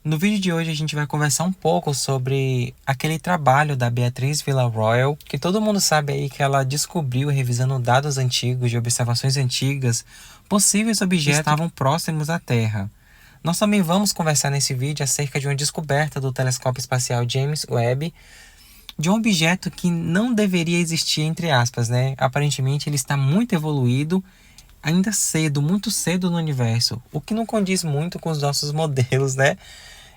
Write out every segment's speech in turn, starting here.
No vídeo de hoje a gente vai conversar um pouco sobre aquele trabalho da Beatriz Villarroel, que todo mundo sabe aí que ela descobriu, revisando dados antigos de observações antigas, possíveis objetos que estavam próximos à Terra. Nós também vamos conversar nesse vídeo acerca de uma descoberta do telescópio espacial James Webb, de um objeto que não deveria existir, entre aspas, né? Aparentemente ele está muito evoluído, ainda cedo, muito cedo no universo, o que não condiz muito com os nossos modelos, né,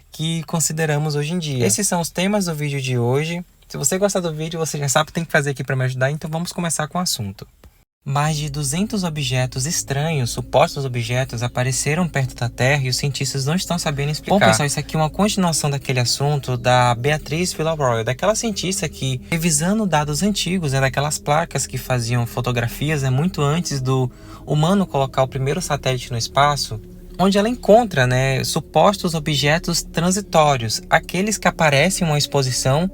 que consideramos hoje em dia. Esses são os temas do vídeo de hoje. Se você gostar do vídeo, você já sabe o que tem que fazer aqui para me ajudar, então vamos começar com o assunto. Mais de 200 objetos estranhos, supostos objetos, apareceram perto da Terra e os cientistas não estão sabendo explicar. Bom, pessoal, isso aqui é uma continuação daquele assunto da Beatriz Villarroel, daquela cientista que, revisando dados antigos, daquelas placas que faziam fotografias muito antes do humano colocar o primeiro satélite no espaço, onde ela encontra supostos objetos transitórios, aqueles que aparecem em uma exposição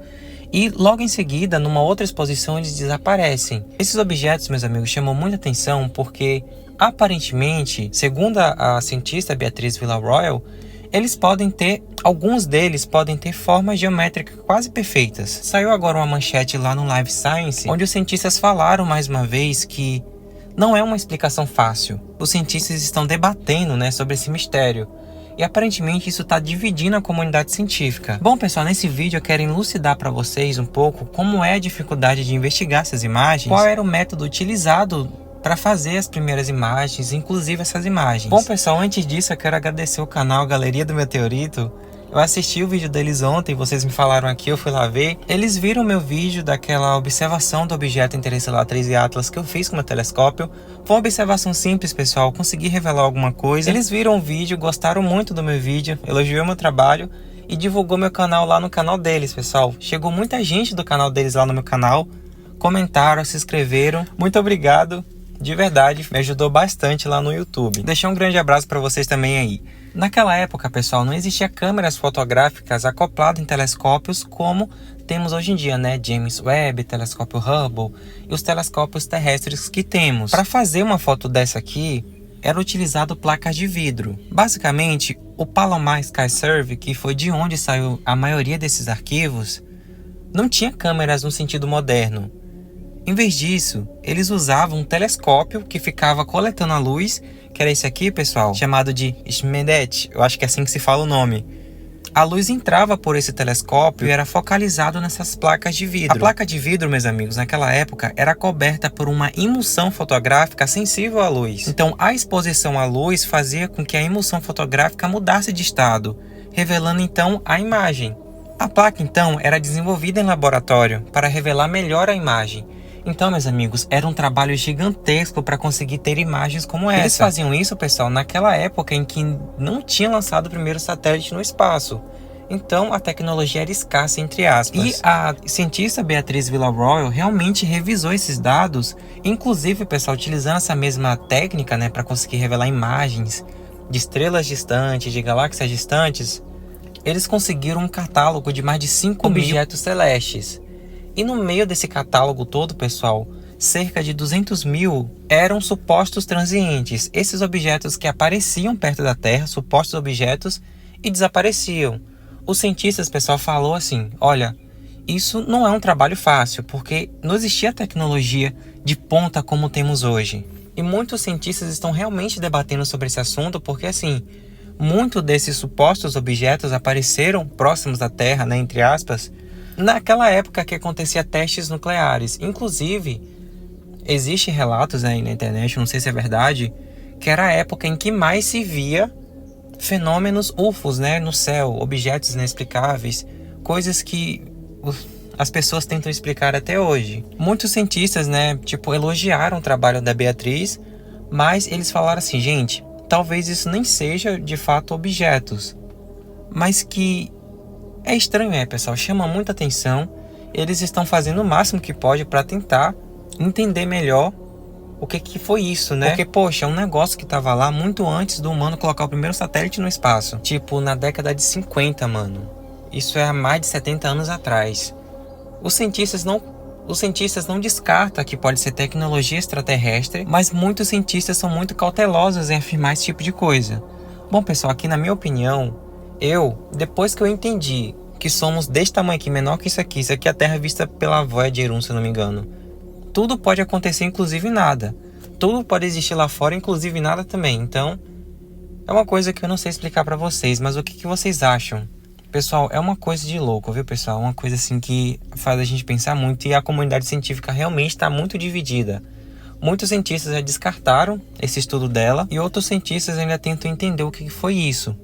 e logo em seguida, numa outra exposição, eles desaparecem. Esses objetos, meus amigos, chamam muita atenção porque, aparentemente, segundo a cientista Beatriz Villarroel, alguns deles podem ter formas geométricas quase perfeitas. Saiu agora uma manchete lá no Live Science, onde os cientistas falaram mais uma vez que não é uma explicação fácil. Os cientistas estão debatendo, sobre esse mistério. E aparentemente isso está dividindo a comunidade científica. Bom, pessoal, nesse vídeo eu quero elucidar para vocês um pouco como é a dificuldade de investigar essas imagens, qual era o método utilizado para fazer as primeiras imagens, inclusive essas imagens. Bom, pessoal, antes disso eu quero agradecer o canal Galeria do Meteorito. Eu assisti o vídeo deles ontem, vocês me falaram aqui, eu fui lá ver. Eles viram meu vídeo daquela observação do objeto interestelar 3 Atlas que eu fiz com o meu telescópio. Foi uma observação simples, pessoal, consegui revelar alguma coisa. Eles viram o vídeo, gostaram muito do meu vídeo, elogiou meu trabalho e divulgou meu canal lá no canal deles, pessoal. Chegou muita gente do canal deles lá no meu canal, comentaram, se inscreveram. Muito obrigado, de verdade, me ajudou bastante lá no YouTube. Deixar um grande abraço para vocês também aí. Naquela época, pessoal, não existia câmeras fotográficas acopladas em telescópios como temos hoje em dia, James Webb, telescópio Hubble e os telescópios terrestres que temos. Para fazer uma foto dessa aqui, era utilizado placas de vidro. Basicamente, o Palomar SkyServe, que foi de onde saiu a maioria desses arquivos, não tinha câmeras no sentido moderno. Em vez disso, eles usavam um telescópio que ficava coletando a luz, que era esse aqui, pessoal, chamado de Schmedet, eu acho que é assim que se fala o nome. A luz entrava por esse telescópio e era focalizado nessas placas de vidro. A placa de vidro, meus amigos, naquela época era coberta por uma emulsão fotográfica sensível à luz. Então, a exposição à luz fazia com que a emulsão fotográfica mudasse de estado, revelando então a imagem. A placa, então, era desenvolvida em laboratório para revelar melhor a imagem. Então, meus amigos, era um trabalho gigantesco para conseguir ter imagens como essa. Eles faziam isso, pessoal, naquela época em que não tinha lançado o primeiro satélite no espaço. Então, a tecnologia era escassa, entre aspas. E a cientista Beatriz Villarroel realmente revisou esses dados, inclusive, pessoal, utilizando essa mesma técnica, para conseguir revelar imagens de estrelas distantes, de galáxias distantes. Eles conseguiram um catálogo de mais de 5 mil objetos celestes. E no meio desse catálogo todo, pessoal, cerca de 200 mil eram supostos transientes. Esses objetos que apareciam perto da Terra, supostos objetos, e desapareciam. Os cientistas, pessoal, falou assim, olha, isso não é um trabalho fácil, porque não existia tecnologia de ponta como temos hoje. E muitos cientistas estão realmente debatendo sobre esse assunto, porque assim, muitos desses supostos objetos apareceram próximos da Terra, entre aspas, naquela época que acontecia testes nucleares. Inclusive, existem relatos aí na internet, não sei se é verdade, que era a época em que mais se via fenômenos UFOs, no céu, objetos inexplicáveis, coisas que as pessoas tentam explicar até hoje. Muitos cientistas, elogiaram o trabalho da Beatriz, mas eles falaram assim, gente, talvez isso nem seja de fato objetos, mas que é estranho, pessoal, chama muita atenção. Eles estão fazendo o máximo que pode para tentar entender melhor o que foi isso, Porque, poxa, é um negócio que tava lá muito antes do humano colocar o primeiro satélite no espaço. Tipo, na década de 50, mano. Isso é há mais de 70 anos atrás. Os cientistas não descartam que pode ser tecnologia extraterrestre, mas muitos cientistas são muito cautelosos em afirmar esse tipo de coisa. Bom, pessoal, aqui na minha opinião, Depois que eu entendi que somos desse tamanho aqui, menor que isso aqui é a Terra vista pela Voyager 1, se eu não me engano. Tudo pode acontecer, inclusive nada. Tudo pode existir lá fora, inclusive nada também. Então, é uma coisa que eu não sei explicar pra vocês, mas o que vocês acham? Pessoal, é uma coisa de louco, viu, pessoal? Uma coisa assim que faz a gente pensar muito, e a comunidade científica realmente está muito dividida. Muitos cientistas já descartaram esse estudo dela e outros cientistas ainda tentam entender o que foi isso.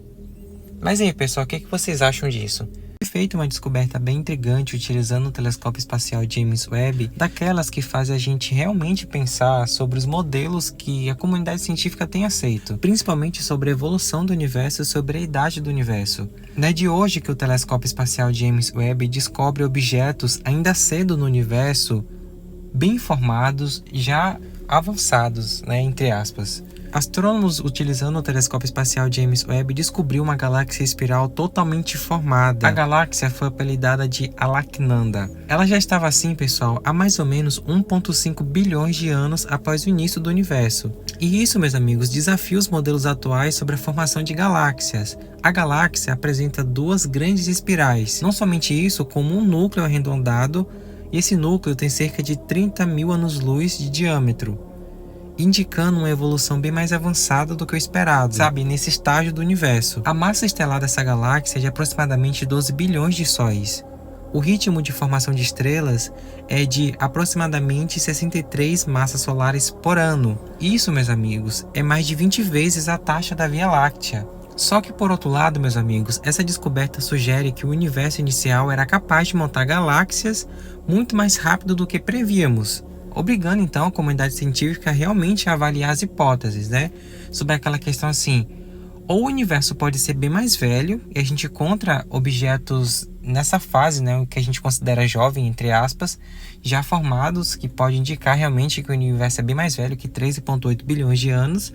Mas aí, pessoal, o que vocês acham disso? Foi feita uma descoberta bem intrigante utilizando o telescópio espacial James Webb, daquelas que fazem a gente realmente pensar sobre os modelos que a comunidade científica tem aceito, principalmente sobre a evolução do universo e sobre a idade do universo. Não é de hoje que o telescópio espacial James Webb descobre objetos ainda cedo no universo, bem formados, já avançados, entre aspas. Astrônomos utilizando o telescópio espacial James Webb descobriu uma galáxia espiral totalmente formada. A galáxia foi apelidada de Alaknanda. Ela já estava assim, pessoal, há mais ou menos 1,5 bilhões de anos após o início do universo. E isso, meus amigos, desafia os modelos atuais sobre a formação de galáxias. A galáxia apresenta duas grandes espirais. Não somente isso, como um núcleo arredondado, e esse núcleo tem cerca de 30 mil anos-luz de diâmetro, indicando uma evolução bem mais avançada do que o esperado, nesse estágio do universo. A massa estelar dessa galáxia é de aproximadamente 12 bilhões de sóis. O ritmo de formação de estrelas é de aproximadamente 63 massas solares por ano. Isso, meus amigos, é mais de 20 vezes a taxa da Via Láctea. Só que, por outro lado, meus amigos, essa descoberta sugere que o universo inicial era capaz de montar galáxias muito mais rápido do que prevíamos, obrigando então a comunidade científica a realmente avaliar as hipóteses, sobre aquela questão assim, ou o universo pode ser bem mais velho e a gente encontra objetos nessa fase, o que a gente considera jovem, entre aspas, já formados, que pode indicar realmente que o universo é bem mais velho que 13,8 bilhões de anos,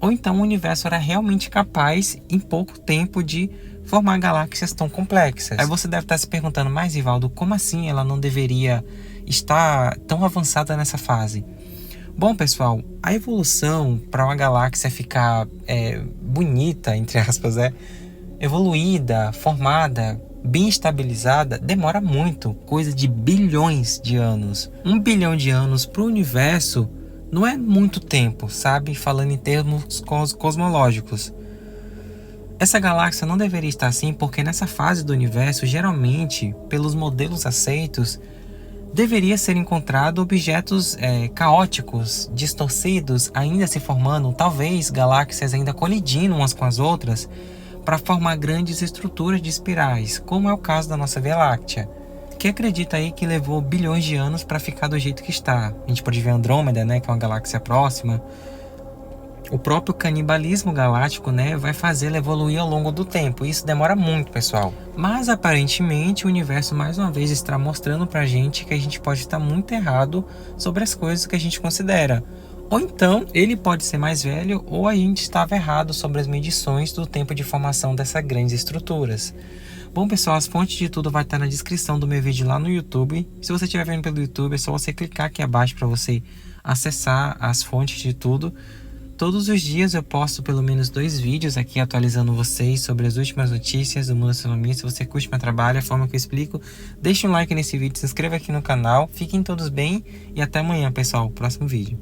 ou então o universo era realmente capaz, em pouco tempo, de formar galáxias tão complexas. Aí você deve estar se perguntando, mas Ivaldo, como assim ela não deveria estar tão avançada nessa fase? Bom, pessoal, a evolução para uma galáxia ficar bonita, entre aspas, evoluída, formada, bem estabilizada, demora muito, coisa de bilhões de anos. 1 bilhão de anos para o universo não é muito tempo, falando em termos cosmológicos. Essa galáxia não deveria estar assim porque nessa fase do universo, geralmente, pelos modelos aceitos, deveria ser encontrado objetos caóticos, distorcidos, ainda se formando, talvez galáxias ainda colidindo umas com as outras, para formar grandes estruturas de espirais, como é o caso da nossa Via Láctea, que acredita aí que levou bilhões de anos para ficar do jeito que está. A gente pode ver Andrômeda, que é uma galáxia próxima. O próprio canibalismo galáctico, vai fazê-lo evoluir ao longo do tempo. Isso demora muito, pessoal. Mas, aparentemente, o universo, mais uma vez, está mostrando pra gente que a gente pode estar muito errado sobre as coisas que a gente considera. Ou então, ele pode ser mais velho, ou a gente estava errado sobre as medições do tempo de formação dessas grandes estruturas. Bom, pessoal, as fontes de tudo vai estar na descrição do meu vídeo lá no YouTube. Se você estiver vendo pelo YouTube, é só você clicar aqui abaixo para você acessar as fontes de tudo. Todos os dias eu posto pelo menos 2 vídeos aqui atualizando vocês sobre as últimas notícias do mundo da astronomia. Se você curte meu trabalho, a forma que eu explico, deixe um like nesse vídeo, se inscreva aqui no canal. Fiquem todos bem e até amanhã, pessoal, próximo vídeo.